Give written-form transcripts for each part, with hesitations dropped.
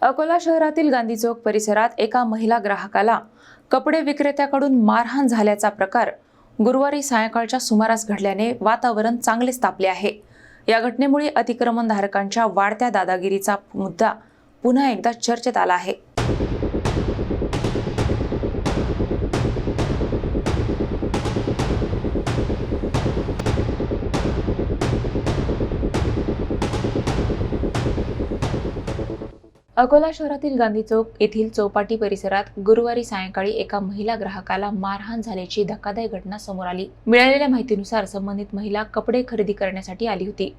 अकोला शहरातील गांधी चौक परिसरात एका महिला ग्राहकाला कपडे विक्रेत्याकडून मारहाण झाल्याचा प्रकार गुरुवारी सायंकाळच्या सुमारास घडल्याने वातावरण चांगलेच तापले आहे। या घटनेमुळे अतिक्रमणधारकांच्या वाढत्या दादागिरीचा मुद्दा पुन्हा एकदा चर्चेत आला आहे। अकोला शहरातील गांधी चौक येथील चौपाटी परिसरात गुरुवारी सायंकाळी एका महिला ग्राहकाला मारहाण झाल्याची धक्कादायक घटना समोर आली। मिळालेल्या माहितीनुसार संबंधित महिला कपडे खरेदी करण्यासाठी आली होती,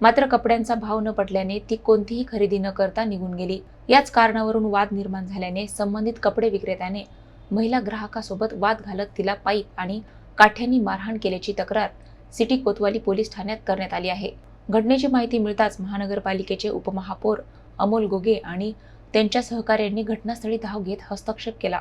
मात्र कपड्यांचा भाव न पटल्याने ती कोणतीही खरेदी न करता निघून गेली। याच कारणावरून वाद निर्माण झाल्याने संबंधित कपडे विक्रेत्याने महिला ग्राहकासोबत वाद घालत तिला पाईप आणि काठ्यांनी मारहाण केल्याची तक्रार सिटी कोतवाली पोलीस ठाण्यात करण्यात आली आहे। घटनेची माहिती मिळताच महानगरपालिकेचे उपमहापौर अमोल गोगे आणि त्यांच्या सहकाऱ्यांनी घटनास्थळी धाव घेत हस्तक्षेप केला।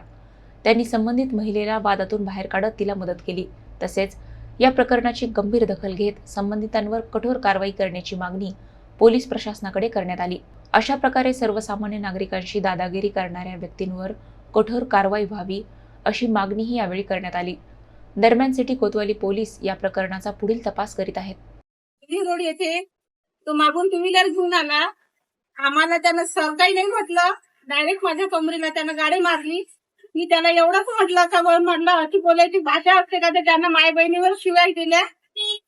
त्यांनी संबंधित महिलेला वादातून बाहेर काढत तिला मदत केली। तसेच या प्रकरणाची गंभीर दखल घेत संबंधितांवर कठोर कारवाई करण्याची मागणी पोलीस प्रशासनाकडे करण्यात आली। अशा प्रकारे सर्वसामान्य नागरिकांशी दादागिरी करणाऱ्या व्यक्तींवर कठोर कारवाई व्हावी अशी मागणीही यावेळी करण्यात आली। दरम्यान सिटी कोतवाली पोलीस या प्रकरणाचा पुढील तपास करीत आहेत। रोड येथे तो मागून टू व्हीलर घेऊन आला, आम्हाला त्यानं सर काही नाही म्हटलं, डायरेक्ट माझ्या कमरेला त्यानं गाडी मारली। मी त्याला एवढंच म्हटलं का म्हटलं अशी बोलायची भाषा असते का, तर त्यानं माय बहिणीवर शिवाय दिल्या,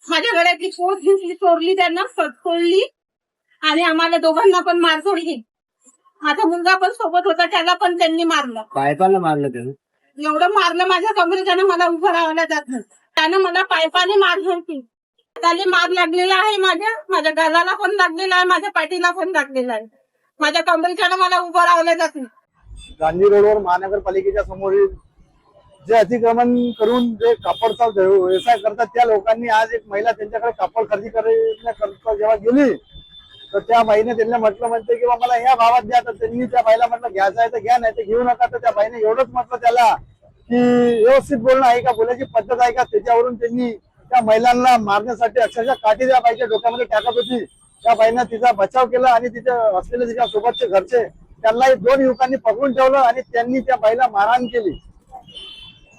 माझ्या गळ्यातली पोच घेतली, चोरली, त्यानं सोडली आणि आम्हाला दोघांना पण मारझोड ही। माझा मुलगा पण सोबत होता, त्याला पण त्यांनी मारलं, पायपाला मारलं त्यानं, एवढं मारलं माझ्या कमरेला, त्यानं मला उभं राहायला जात नाही, त्यानं मला पायपाने मारझोड केली। त्याला मार लागलेला आहे, माझ्या गालाला पण लागलेला आहे, माझ्या पाठीला पण लागलेला आहे, माझ्या कमरेच्यानं मला उभं राहायला जात नाही। गांधी रोडवर महानगरपालिकेच्या समोरील जे अतिक्रमण करून जे कापडचा व्यवसाय करतात त्या लोकांनी आज एक महिला त्यांच्याकडे कापड खरेदी करण्याकरता जेव्हा गेली तर त्या बाईने त्यांना म्हणते की मला ह्या भावात द्या, तर त्यांनी त्या बाईला म्हटलं घ्यायचं आहे तर घ्या, नाही तर घेऊ नका। तर त्या बाईने एवढंच म्हटलं त्याला की व्यवस्थित बोलणं आहे का, बोलायची पद्धत आहे का, त्याच्यावरून त्यांनी त्या महिलांना मारण्यासाठी अक्षरशः काठी त्या बाईच्या डोक्यामध्ये टाकत होती। त्या बाईनं तिचा बचाव केला आणि तिथे असलेले तिच्या सोबतचे घरचे त्यांनाही दोन युवकांनी पकडून ठेवलं आणि त्यांनी त्या बाईला मारहाण केली।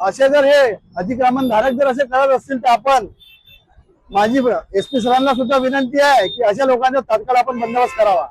असे जर हे अतिक्रमण धारक जर असे करत असतील तर आपण माझी SP सरांना सुद्धा विनंती आहे की अशा लोकांचा तात्काळ आपण बंदोबस्त करावा।